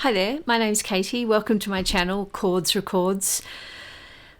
Hi there, my name's Katie. Welcome to my channel, Chords Records.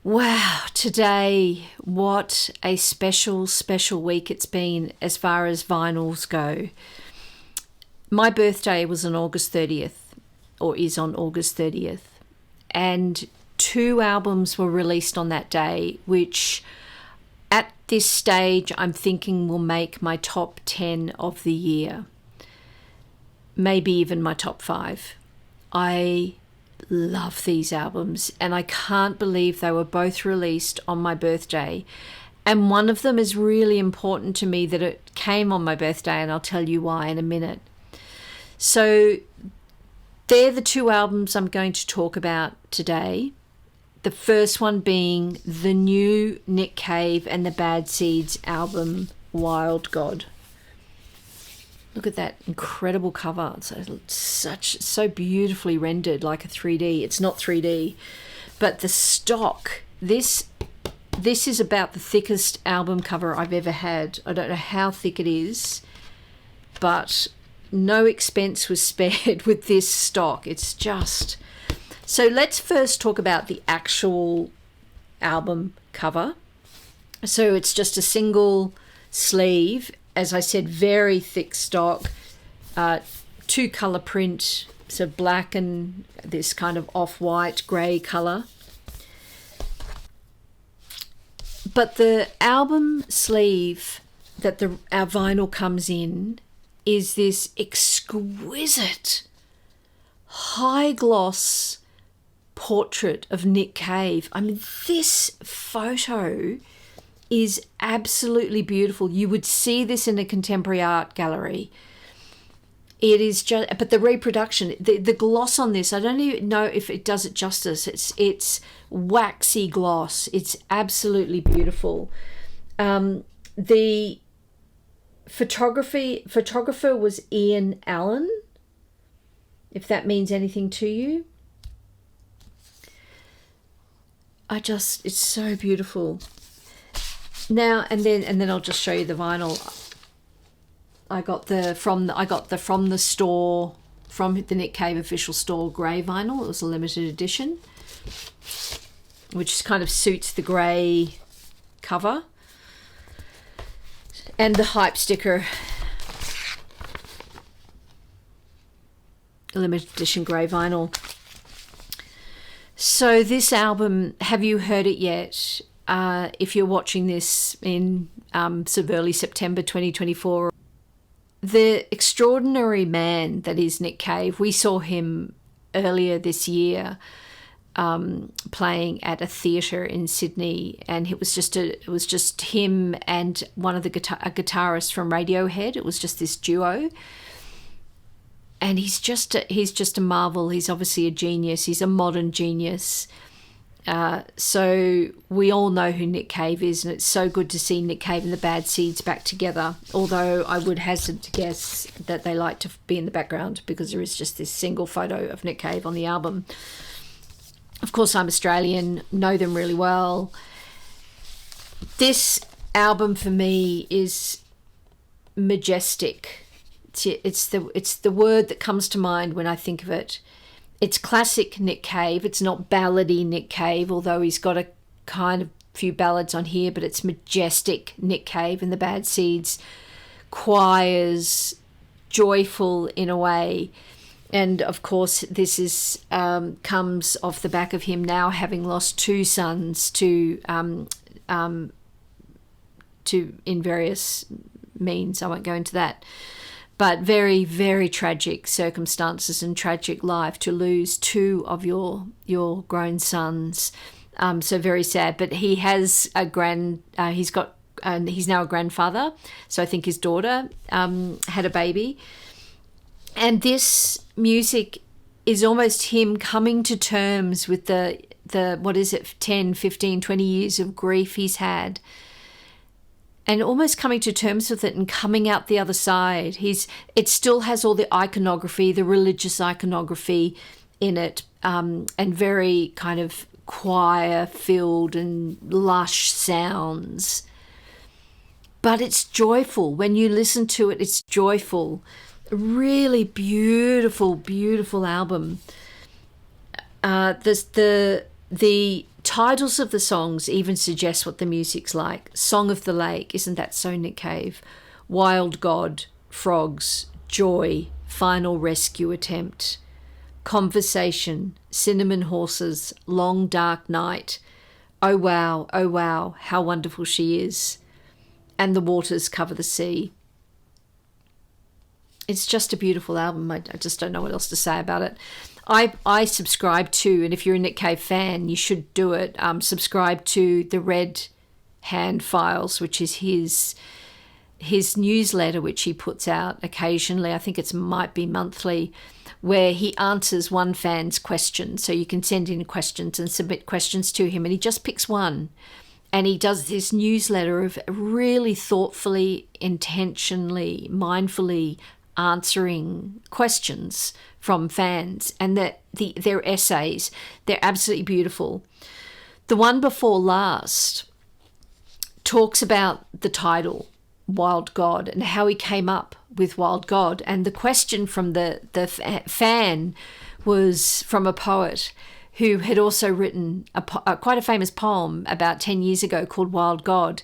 Wow, today, what a special week it's been as far as vinyls go. My birthday was on August 30th, or is on August 30th, and 2 albums were released on that day, which at this stage I'm thinking will make my top 10 of the year, maybe even my top 5. I love these albums, and I can't believe they were both released on my birthday. And one of them is really important to me that it came on my birthday, and I'll tell you why in a minute. So they're the 2 albums I'm going to talk about today. The first one being the new Nick Cave and the Bad Seeds album, Wild God. Look at that incredible cover. It's so beautifully rendered, like a 3D. It's not 3D, but the stock. This is about the thickest album cover I've ever had. I don't know how thick it is, but no expense was spared with this stock. It's just... So let's first talk about the actual album cover. So it's just a single sleeve. As I said, very thick stock, 2-color print, so black and this kind of off-white grey colour. But the album sleeve that our vinyl comes in is this exquisite high-gloss portrait of Nick Cave. I mean, this photo is absolutely beautiful. You would see this in a contemporary art gallery. It is just, but the reproduction, the gloss on this, I don't even know if it does it justice. It's waxy gloss. It's absolutely beautiful. The photographer was Ian Allen, if that means anything to you. It's so beautiful. Now and then I'll just show you the vinyl. I got the from the store, from the Nick Cave official store, grey vinyl. It was a limited edition, which kind of suits the grey cover, and the hype sticker, limited edition grey vinyl. So this album, have you heard it yet? If you're watching this in sort of early September 2024, the extraordinary man that is Nick Cave, we saw him earlier this year playing at a theatre in Sydney, and it was just him and one of a guitarist from Radiohead. It was just this duo, and he's just a marvel. He's obviously a genius. He's a modern genius. So we all know who Nick Cave is, and it's so good to see Nick Cave and the Bad Seeds back together, although I would hazard to guess that they like to be in the background because there is just this single photo of Nick Cave on the album. Of course, I'm Australian, know them really well. This album for me is majestic. It's the word that comes to mind when I think of it. It's classic Nick Cave. It's not ballady Nick Cave, although he's got a kind of few ballads on here, but it's majestic Nick Cave and the Bad Seeds. Choirs, joyful in a way. And of course, this is comes off the back of him now having lost 2 sons to in various means. I won't go into that. But very, very tragic circumstances and tragic life to lose 2 of your grown sons. So very sad. But he has he's now a grandfather. So I think his daughter had a baby. And this music is almost him coming to terms with the 10, 15, 20 years of grief he's had, and almost coming to terms with it and coming out the other side. It still has all the iconography, the religious iconography in it, and very kind of choir-filled and lush sounds. But it's joyful. When you listen to it, it's joyful. really beautiful, beautiful album. The titles of the songs even suggest what the music's like. Song of the Lake, isn't that so Nick Cave? Wild God, Frogs, Joy, Final Rescue Attempt, Conversation, Cinnamon Horses, Long Dark Night, oh wow, how wonderful she is, and The Waters Cover the Sea. It's just a beautiful album. I just don't know what else to say about it. I subscribe to, and if you're a Nick Cave fan, you should do it, subscribe to the Red Hand Files, which is his newsletter, which he puts out occasionally. I think it might be monthly, where he answers one fan's question. So you can send in questions and submit questions to him, and he just picks one. And he does this newsletter of really thoughtfully, intentionally, mindfully answering questions from fans, and their essays, they're absolutely beautiful. The one before last talks about the title Wild God and how he came up with Wild God, and the question from the fan was from a poet who had also written quite a famous poem about 10 years ago called Wild God.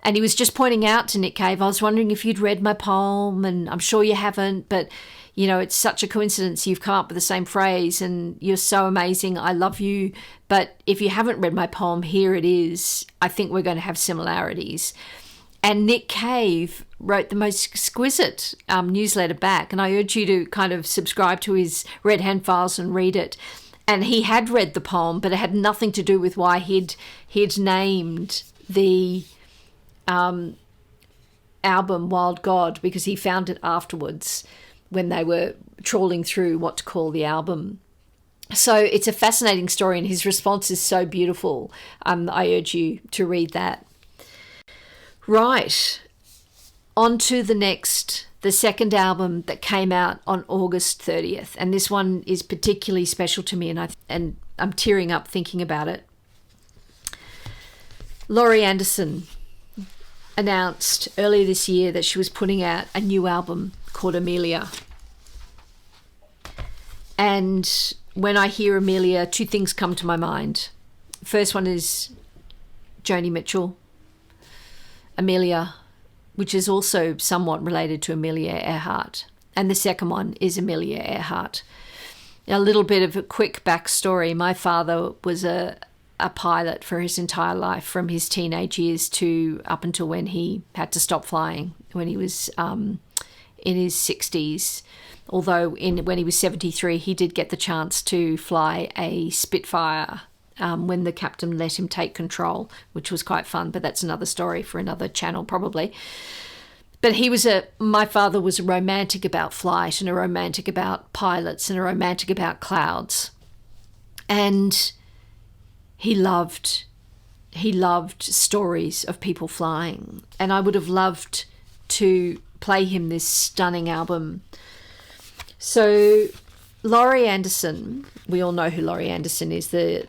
And he was just pointing out to Nick Cave, I was wondering if you'd read my poem, and I'm sure you haven't, but, you know, it's such a coincidence you've come up with the same phrase, and you're so amazing. I love you. But if you haven't read my poem, here it is. I think we're going to have similarities. And Nick Cave wrote the most exquisite newsletter back, and I urge you to kind of subscribe to his Red Hand Files and read it. And he had read the poem, but it had nothing to do with why he'd named the album Wild God, because he found it afterwards when they were trawling through what to call the album. So it's a fascinating story, and his response is so beautiful. I urge you to read that. Right, on to the second album that came out on August 30th, and this one is particularly special to me, and I'm tearing up thinking about it. Laurie Anderson announced earlier this year that she was putting out a new album called Amelia. And when I hear Amelia, two things come to my mind. First one is Joni Mitchell, Amelia, which is also somewhat related to Amelia Earhart. And the second one is Amelia Earhart. A little bit of a quick backstory. My father was a pilot for his entire life, from his teenage years to up until when he had to stop flying when he was in his 60s. Although when he was 73, he did get the chance to fly a Spitfire when the captain let him take control, which was quite fun, but that's another story for another channel probably. But my father was a romantic about flight, and a romantic about pilots, and a romantic about clouds. And he loved stories of people flying, and I would have loved to play him this stunning album. So Laurie Anderson, we all know who Laurie Anderson is, the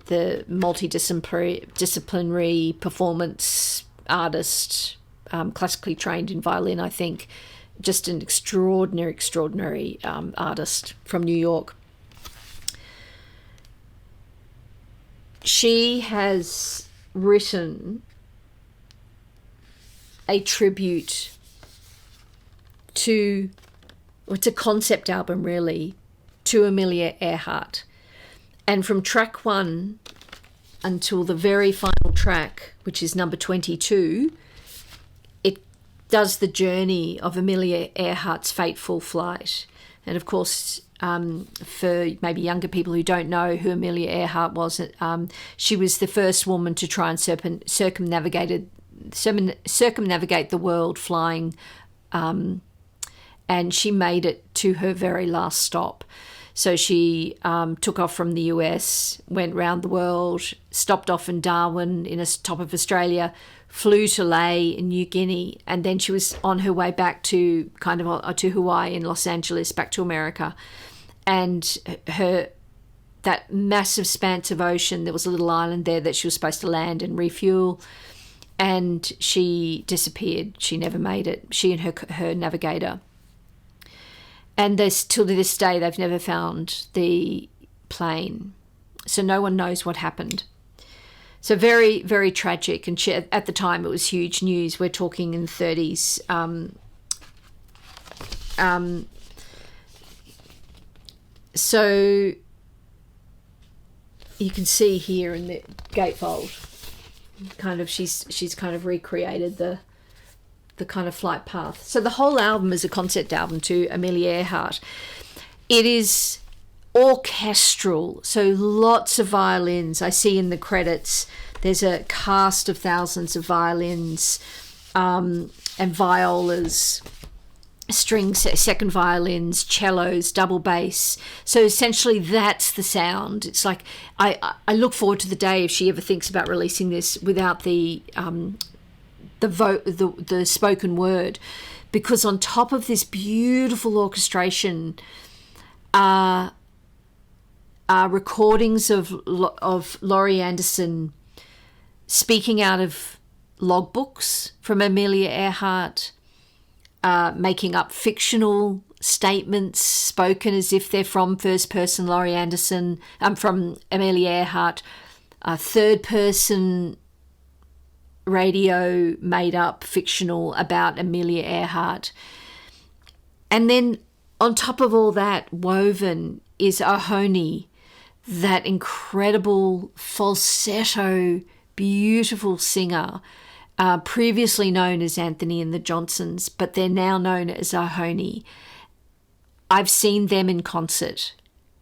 multidisciplinary performance artist, classically trained in violin, I think, just an extraordinary artist from New York. She has written a tribute to, it's a concept album really, to Amelia Earhart. And from track 1 until the very final track, which is number 22, it does the journey of Amelia Earhart's fateful flight. And of course, for maybe younger people who don't know who Amelia Earhart was, she was the first woman to try and circumnavigate the world flying, and she made it to her very last stop. So she took off from the US, went round the world, stopped off in Darwin in the top of Australia, flew to Lae in New Guinea, and then she was on her way back to to Hawaii and Los Angeles, back to America. And that massive expanse of ocean, there was a little island there that she was supposed to land and refuel, and she disappeared. She never made it, she and her navigator. And till to this day, they've never found the plane. So no one knows what happened. So very, very tragic. And at the time, it was huge news. We're talking in the 30s. So you can see here in the gatefold, kind of she's kind of recreated the kind of flight path. So the whole album is a concept album to Amelia Earhart. It is orchestral, so lots of violins. I see in the credits there's a cast of thousands of violins and violas, strings, second violins, cellos, double bass. So essentially that's the sound. It's like I look forward to the day if she ever thinks about releasing this without the spoken word, because on top of this beautiful orchestration are recordings of Laurie Anderson speaking out of logbooks from Amelia Earhart, making up fictional statements spoken as if they're from first person Laurie Anderson, from Amelia Earhart, third person radio made up fictional about Amelia Earhart. And then on top of all that, woven is Ohoni, that incredible falsetto, beautiful singer, previously known as Anthony and the Johnsons, but they're now known as Ohoni. I've seen them in concert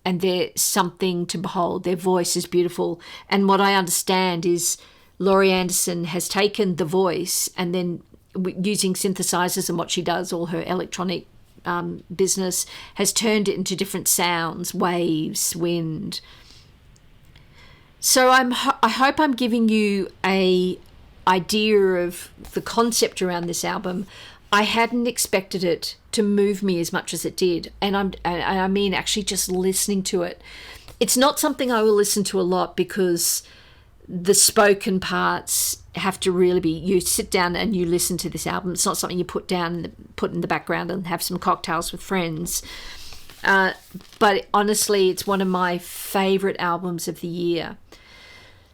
and they're something to behold. Their voice is beautiful. And what I understand is Laurie Anderson has taken the voice and then using synthesizers and what she does, all her electronic business, has turned it into different sounds, waves, wind. So I hope I'm giving you a idea of the concept around this album. I hadn't expected it to move me as much as it did, and I mean actually just listening to it. It's not something I will listen to a lot because the spoken parts have to really be, you sit down and you listen to this album. It's not something you put in the background and have some cocktails with friends. But honestly, it's one of my favorite albums of the year.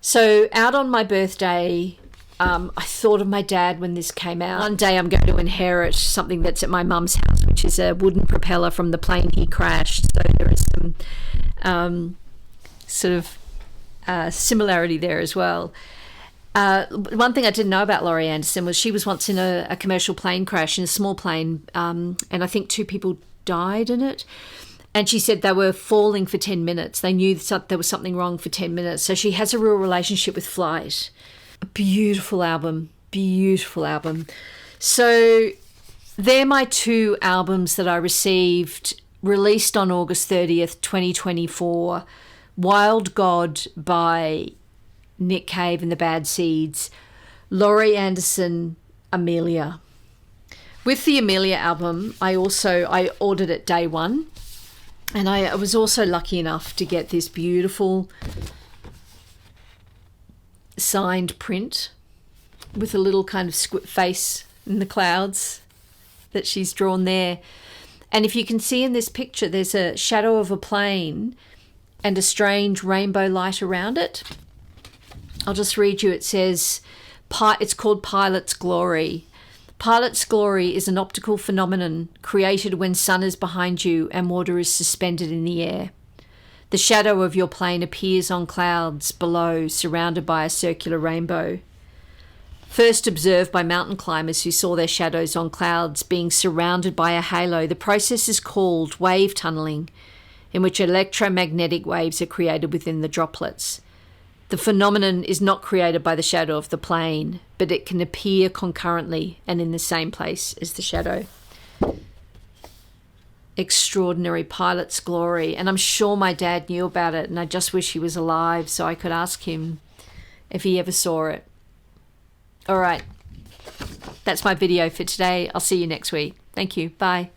So out on my birthday, I thought of my dad when this came out. One day I'm going to inherit something that's at my mum's house, which is a wooden propeller from the plane he crashed. So there is some sort of similarity there as well. One thing I didn't know about Laurie Anderson was she was once in a commercial plane crash, in a small plane, and I think 2 people died in it. And she said they were falling for 10 minutes. They knew there was something wrong for 10 minutes. So she has a real relationship with flight. A beautiful album, beautiful album. So they're my 2 albums that I released on August 30th, 2024. Wild God by Nick Cave and the Bad Seeds, Laurie Anderson, Amelia. With the Amelia album, I ordered it day one, and I was also lucky enough to get this beautiful signed print with a little kind of face in the clouds that she's drawn there. And if you can see in this picture, there's a shadow of a plane and a strange rainbow light around it. I'll just read you. It says, it's called Pilot's Glory. Pilot's glory is an optical phenomenon created when sun is behind you and water is suspended in the air. The shadow of your plane appears on clouds below, surrounded by a circular rainbow. First observed by mountain climbers who saw their shadows on clouds being surrounded by a halo, the process is called wave tunneling, in which electromagnetic waves are created within the droplets. The phenomenon is not created by the shadow of the plane, but it can appear concurrently and in the same place as the shadow. Extraordinary, Pilot's Glory. And I'm sure my dad knew about it, and I just wish he was alive so I could ask him if he ever saw it. All right. That's my video for today. I'll see you next week. Thank you. Bye.